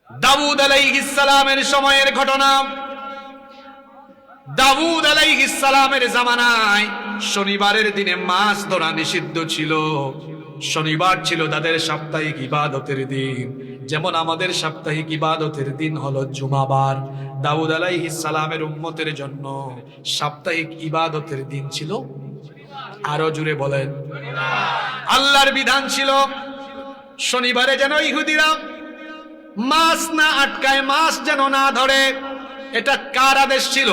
দাউদ আলাইহিস সালামের সময়ের ঘটনা। দাউদ আলাইহিস সালামের জামানায় শনিবারের দিনে মাছ ধরা নিষিদ্ধ ছিল। শনিবার ছিল তাদের সাপ্তাহিক ইবাদতের দিন, যেমন আমাদের সাপ্তাহিক ইবাদতের দিন হলো জুমাবার। দাউদ আলাইহিস সালামের উম্মতের জন্য সাপ্তাহিক ইবাদতের দিন ছিল, আরো জুড়ে বলেন, আল্লাহর বিধান ছিল শনিবারে যেন ইহুদিরা মাছ না আটকায়, মাছ যেন না ধরে। এটা কার আদেশ ছিল?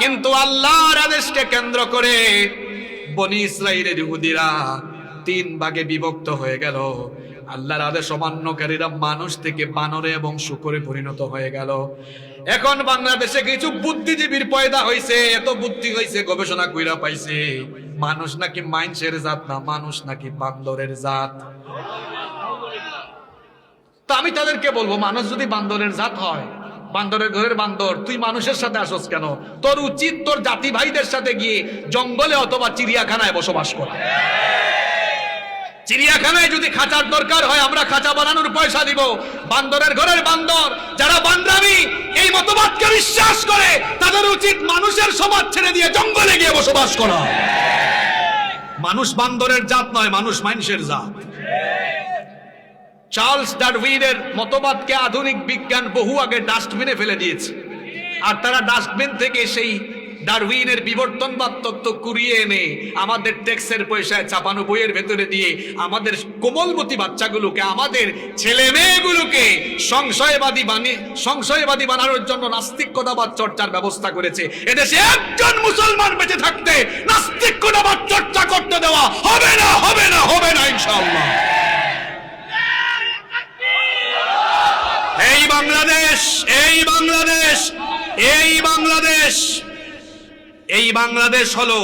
কিন্তু আল্লাহর আদেশকে কেন্দ্র করে বনি ইসরাইলের ইহুদিরা 3 ভাগে বিভক্ত হয়ে গেল। আল্লাহর আদেশ অমান্যকারীরা মানুষ থেকে বানরে এবং শূকরে পরিণত হয়ে গেল। এখন বাংলাদেশে কিছু বুদ্ধিজীবীর পয়দা হয়েছে, এত বুদ্ধি হয়েছে, গবেষণা কইরা পাইছে মানুষ নাকি মাইনষের জাত না, মানুষ নাকি বান্দরের জাত। তো আমি তাদেরকে বলবো, মানুষ যদি বান্দরের জাত হয়, বান্দরের ঘরের বান্দর, তুই মানুষের সাথে আসস কেন? তোর উচিত তোর জাতি ভাইদের সাথে গিয়ে জঙ্গলে অথবা চিড়িয়াখানায় বসবাস করা। চিড়িয়াখানায় যদি খাঁচার দরকার হয়, আমরা খাঁচা বানানোর পয়সা দিব। বান্দরের ঘরের বান্দর যারা বান্দরামি এই মতবাদকে বিশ্বাস করে, তাদের উচিত মানুষের সমাজ ছেড়ে দিয়ে জঙ্গলে গিয়ে বসবাস করা। মানুষ বান্দরের জাত নয়, মানুষ মানুষের জাত। চার্লস ডারউইনের মতবাদকে আধুনিক বিজ্ঞান বহু আগে ডাস্টবিনে ফেলে দিয়েছে, আর তারা ডাস্টবিন থেকে সেই ডারউইনের বিবর্তনবাদ তত্ত্ব কুড়িয়ে এনে আমাদের ট্যাক্সের পয়সায় ছাপানো বইয়ের ভেতরে দিয়ে আমাদের কোমলমতি বাচ্চাগুলোকে, আমাদের ছেলে মেয়েগুলোকে সংশয়বাদী বানানোর জন্য নাস্তিকতাবাদ চর্চার ব্যবস্থা করেছে। এদেশে একজন মুসলমান বেঁচে থাকতে নাস্তিকতাবাদ চর্চা করতে দেওয়া হবে না, হবে না, হবে না ইনশাআল্লাহ। এই বাংলাদেশ, এই বাংলাদেশ, এই বাংলাদেশ, এই বাংলাদেশ হলো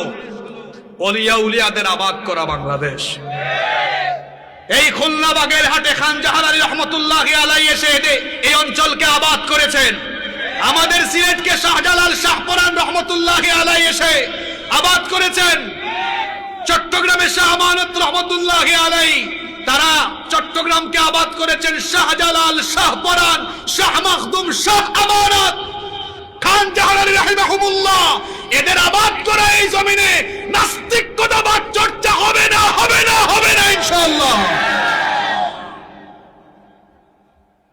অলিয়া উলিয়াদের আবাদ করা বাংলাদেশ। এই খুলনা বাগেরহাটে খান জাহান আলী রহমতুল্লাহি আলাইহি এসে এই অঞ্চলকে আবাদ করেছেন। আমাদের সিলেটকে শাহজালাল শাহপরান রহমতুল্লাহি আলাইহি এসে আবাদ করেছেন। চট্টগ্রামে শাহ আমানত রহমতুল্লাহি আলাইহি, তারা চট্টগ্রামকে আবাদ করেছেন। শাহজালাল, শাহপরান, শাহ মাখদুম, শাহ আমানত, খান জাহান আলী রাহিমাহুমুল্লাহ, এদের আবাদ করা এই জমিনে নাস্তিকতাবাদ চর্চা হবে না, হবে না, হবে না ইনশাআল্লাহ।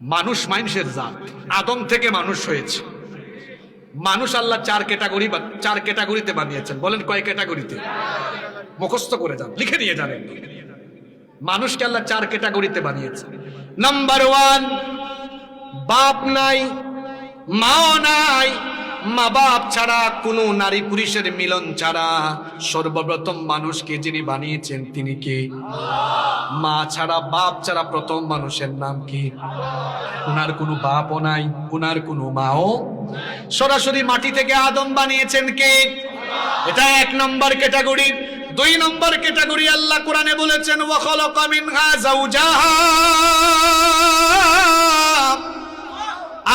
মানুষ মানুষের জাত, আদম থেকে মানুষ হয়েছে। মানুষ আল্লাহ 4 ক্যাটাগরিতে বানিয়েছেন। বলেন কয় ক্যাটাগরিতে? মুখস্থ করে যান, লিখে নিয়ে যাবেন। মানুষকে আল্লাহ 4 ক্যাটাগরিতে বানিয়েছে। নাম্বার 1, বাপ নাই, মাও নাই। মা বাপ ছাড়া, কোনো নারী পুরুষের মিলন ছাড়া সর্বপ্রথম মানুষকে যিনি বানিয়েছেন তিনি কে? মা ছাড়া, বাপ ছাড়া প্রথম মানুষের নাম কি? ওনার কোনো বাপও নাই, ওনার কোনো মাও। সরাসরি মাটি থেকে আদম বানিয়েছেন কে? এটা 1 নম্বর ক্যাটাগরি। 2 নম্বর ক্যাটাগরি আল্লাহ কোরআনে বলেছেন, ওয়া খালাকা মিনহা যাওজাহা,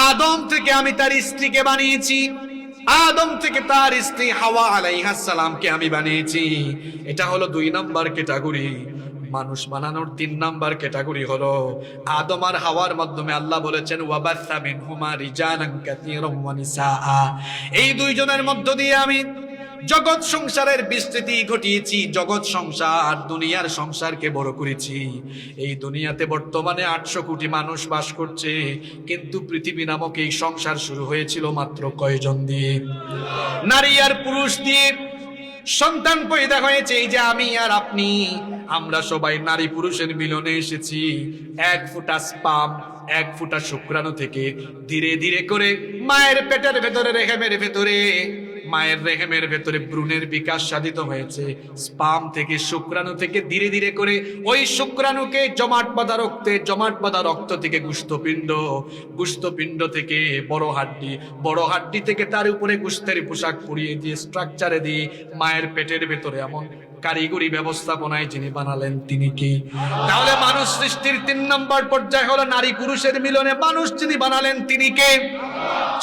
আদম থেকে আমি তার স্ত্রীকে বানিয়েছি। আদম থেকে তার স্ত্রী হাওয়া আলাইহিস সালামকে আমি বানিয়েছি। এটা হলো 2 নম্বর ক্যাটাগরি। মানুষ বানানোর 3 নম্বর ক্যাটাগরি হলো আদম আর হাওয়ার মাধ্যমে আল্লাহ বলেছেন, ওয়াবাসা মিনহুমা রিজালান কাসীরাম ওয়া নিসাআ, এই 2 জনের মধ্য দিয়ে আমি জগৎ সংসারের বিস্তৃতি ঘটিয়েছি। জগৎ সংসার, দুনিয়ার সংসারকে বড় করেছি। এই দুনিয়াতে বর্তমানে 800 কোটি মানুষ বাস করছে, কিন্তু পৃথিবী নামক এই সংসার শুরু হয়েছিল মাত্র কয়জন দিয়ে? নারী আর পুরুষ দিয়ে। সন্তান পয়দা হয়েছে এই যে আমি আর আপনি, আমরা সবাই নারী পুরুষের মিলনে এসেছি। 1 ফোঁটা স্পাম, 1 ফোঁটা শুক্রাণু থেকে ধীরে ধীরে করে মায়ের পেটের ভেতরে, রেহেমের ভেতরে, মায়ের রেহেমের ভেতরে ভ্রূণের বিকাশ সাধিত হয়েছে। স্পাম থেকে, শুক্রাণু থেকে ধীরে ধীরে করে ওই শুক্রাণুকে জমাট বাঁধা রক্তে, জমাট বাঁধা রক্ত থেকে গোশতপিণ্ড, গোশতপিণ্ড থেকে বড় হাড্ডি, বড় হাড্ডি থেকে তার উপরে গোশতের পোশাক পরিয়ে দিয়ে, স্ট্রাকচারে দিয়ে মায়ের পেটের ভেতরে এমন কারিগরি ব্যবস্থাপনায় যিনি বানালেন তিনি কি? তাহলে মানুষ সৃষ্টির 3 নম্বর পর্যায় হলো নারী পুরুষের মিলনে মানুষ যিনি বানালেন তিনি কে?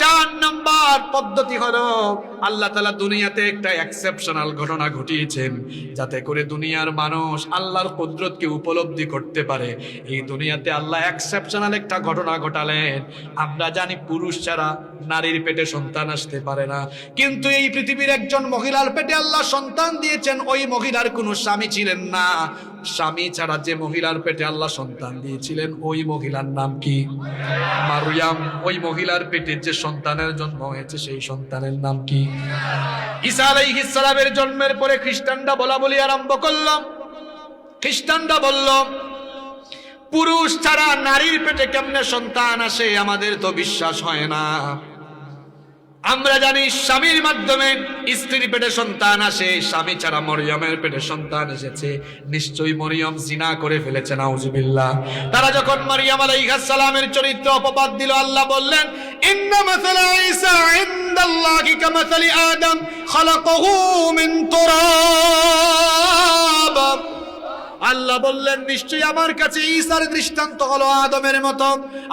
4 নম্বর পদ্ধতি হলো আল্লাহ তাআলা দুনিয়াতে একটা এক্সেপশনাল ঘটনা ঘটিয়েছেন যাতে করে দুনিয়ার মানুষ আল্লাহর কুদরতকে উপলব্ধি করতে পারে। এই দুনিয়াতে আল্লাহ এক্সেপশনাল একটা ঘটনা ঘটালেন। আমরা জানি পুরুষ ছাড়া নারীর পেটে সন্তান আসতে পারে না, কিন্তু এই পৃথিবীর একজন মহিলার পেটে আল্লাহ সন্তান দিয়েছেন। ওই মহিলার কোনো স্বামী ছিলেন না, স্বামী ছাড়া যে মহিলার পেটে আল্লাহ সন্তান দিয়েছিলেন ওই মহিলার নাম কি? মারইয়াম। ওই মহিলার পেটে যে সন্তানের জন্ম হয়েছে সেই সন্তানের নাম কি? ঈসা আলাইহিস সালামের জন্মের পরে খ্রিস্টানরা বলা বলি আরম্ভ করলাম। খ্রিস্টানরা বলল পুরুষ ছাড়া নারীর পেটে কেমনে সন্তান আসে? আমাদের তো বিশ্বাস হয় না। আমরা জানি স্বামীর মাধ্যমে স্ত্রীর পেটে সন্তান আসে, স্বামী ছাড়া মরিয়মের পেটে সন্তান এসেছে। নিশ্চয়ই মরিয়ম জিনা করে ফেলেছে, নাউজুবিল্লাহ। তারা যখন মারিয়াম আলাইহিস সালামের চরিত্র অপবাদ দিল, আল্লাহ বললেন ইন্না মাসালা ঈসা ইনদাল্লাহি কামাসালি আদম খালাকাহু মিন তুরাব। আল্লাহ বললেন নিশ্চয়ই আমার কাছে ঈসার দৃষ্টান্ত হলো আদমের মতো।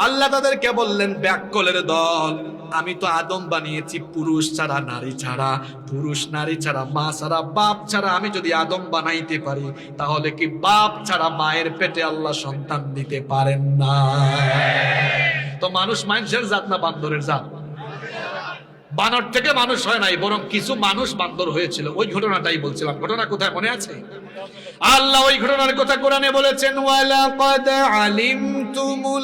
আল্লাহ তাদেরকে বললেন ব্যাককলের দল, আমি তো আদম বানিয়েছি পুরুষ ছাড়া নারী ছাড়া, পুরুষ নারী ছাড়া মা ছাড়া বাপ ছাড়া। আমি যদি আদম বানাইতে পারি তাহলে কি বাপ ছাড়া মায়ের পেটে আল্লাহ সন্তান দিতে পারেন না? তো মানুষ মানুষের জাত না বান্দরের জাত? বানর থেকে মানুষ হয় নাই, বরং কিছু মানুষ বান্দর হয়েছিল। ওই ঘটনাটাই বলছিলাম। ঘটনা কোথায় মনে আছে? আল্লাহ ওই ঘটনার কথা কোরআনে বলেছেন ওয়ালাকাদ আলিমতুমুল্লাযীনা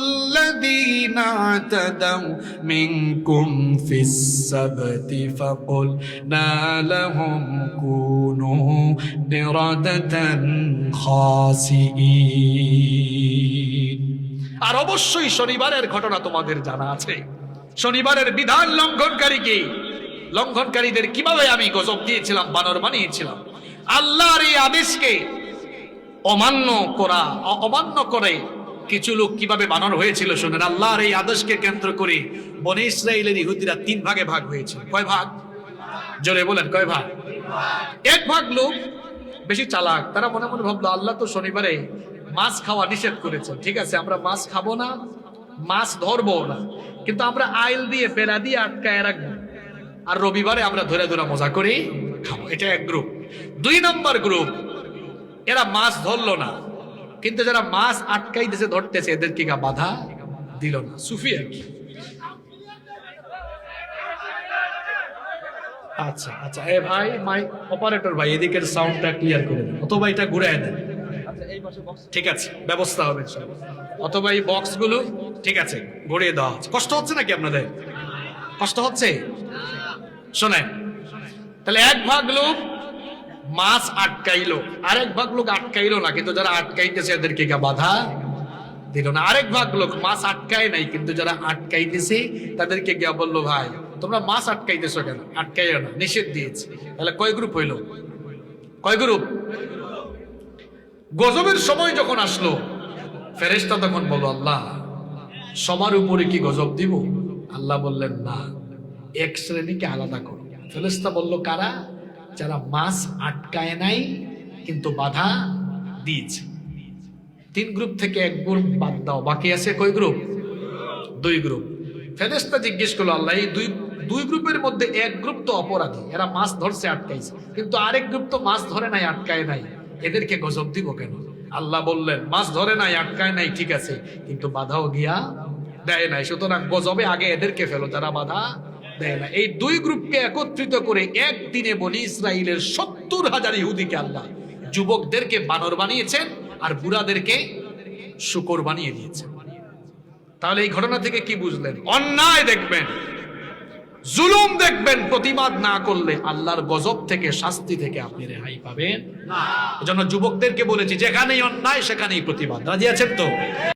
আতাদাউ মিনকুম ফিস সাবতি ফাকুলনা লাহুম কুনু কিরাদাতান খাসিঈন। আর অবশ্যই শনিবারের ঘটনা তোমাদের জানা আছে। শনিবারের বিধান লঙ্ঘনকারীদের কিভাবে আমি গজব দিয়েছিলাম, বানর বানিয়েছিলাম। আল্লাহর এই আদেশকে অমান্য করে কিছু লোক কিভাবে বানর হয়েছিল শুনেন। আল্লাহর এই আদেশকে কেন্দ্র করে বনী ইসরাইলের ইহুদিরা 3 ভাগে ভাগ হয়েছিল। কয় ভাগ? জোরে বলেন, কয় ভাগ? 1 ভাগ লোক বেশি চালাক, তারা মনে মনে ভাবলো আল্লাহ তো শনিবারে মাছ খাওয়া নিষেধ করেছেন, ঠিক আছে আমরা মাছ খাবো না, মাছ ধরবো না, কিন্তু আমরা আইল দিয়ে বেড়া দিয়ে আটকায় রাখবো, আর রবিবারে আমরা ধরে ধরে মজা করে খাবো। এটা 1 গ্রুপ। 2 নম্বর গ্রুপ, এরা মাছ ধরলো না, কিন্তু যারা মাছ আটকাইতেছে ধরতেছে এদেরকে বাধা দিল না। সুফি আর কি। আচ্ছা আচ্ছা, এ ভাই মাইক অপারেটর ভাই এদিকের সাউন্ডটা ক্লিয়ার করে দেন, অথবা এটা ঘুরায় দেন। ঠিক আছে, ব্যবস্থা হবে। অথবা এই বক্সগুলো ঠিক আছে ঘুরিয়ে দেওয়া হচ্ছে। কষ্ট হচ্ছে নাকি আপনাদের? কষ্ট হচ্ছে? শোনেন, তাহলে 1 ভাগ লোক মাছ আটকাইলো, আরেক ভাগ লোক আটকাইলো না, কিন্তু যারা আটকাইতেছে এদেরকে বাধা দিল না। আরেক ভাগ লোক মাছ আটকায় নাই, কিন্তু যারা আটকাইতেছে তাদেরকে গিয়া বললো ভাই তোমরা মাছ আটকাইতেছো কেন? আটকাইও না, নিষেধ দিয়েছে। তাহলে কয় গ্রুপ হইল? কয় গ্রুপ? গজবের সময় যখন আসলো ফেরেশতা তখন বলল আল্লাহ সবার উপরে কি গজব দিব? আল্লাহ বললেন না, 1 শ্রেণীকে আলাদা করো। ফেরেশতা বলল কারা? যারা মাছ আটকায় নাই কিন্তু বাধা দিয়েছে। 3 গ্রুপ থেকে 1 গ্রুপ বাদ দাও, বাকি আছে কয় গ্রুপ? 2 গ্রুপ। ফেরেশতা জিজ্ঞেস করলো আল্লাহ এই দুই গ্রুপের মধ্যে 1 গ্রুপ তো অপরাধী, এরা মাছ ধরছে আটকাইছে, কিন্তু আরেক গ্রুপ তো মাছ ধরে নাই আটকায় নাই, এদেরকে গজব দিব কেন? আল্লাহ বললেন মাছ ধরে নাই আটকায় নাই ঠিক আছে, কিন্তু বাধাও দিয়া দেয় নাই, সুতরাং গজবে আগে এদেরকে ফেলো যারা বাধা দেয় না। এই 2 গ্রুপকে একত্রিত করে একদিনে বনি ইসরাইলের 70,000 ইহুদিকে আল্লাহ যুবকদেরকে বানর বানিয়েছেন আর বুড়াদেরকে শূকর বানিয়ে দিয়েছেন। তাহলে এই ঘটনা থেকে কি বুঝলেন? অন্যায় দেখবেন, জুলুম দেখবেন, প্রতিবাদ না করলে আল্লাহর গজব থেকে, শাস্তি থেকে আপনি রেহাই পাবেন না। এজন্য যুবকদেরকে বলেছি যেখানেই অন্যায় সেখানেই প্রতিবাদ। রাজি আছেন তো?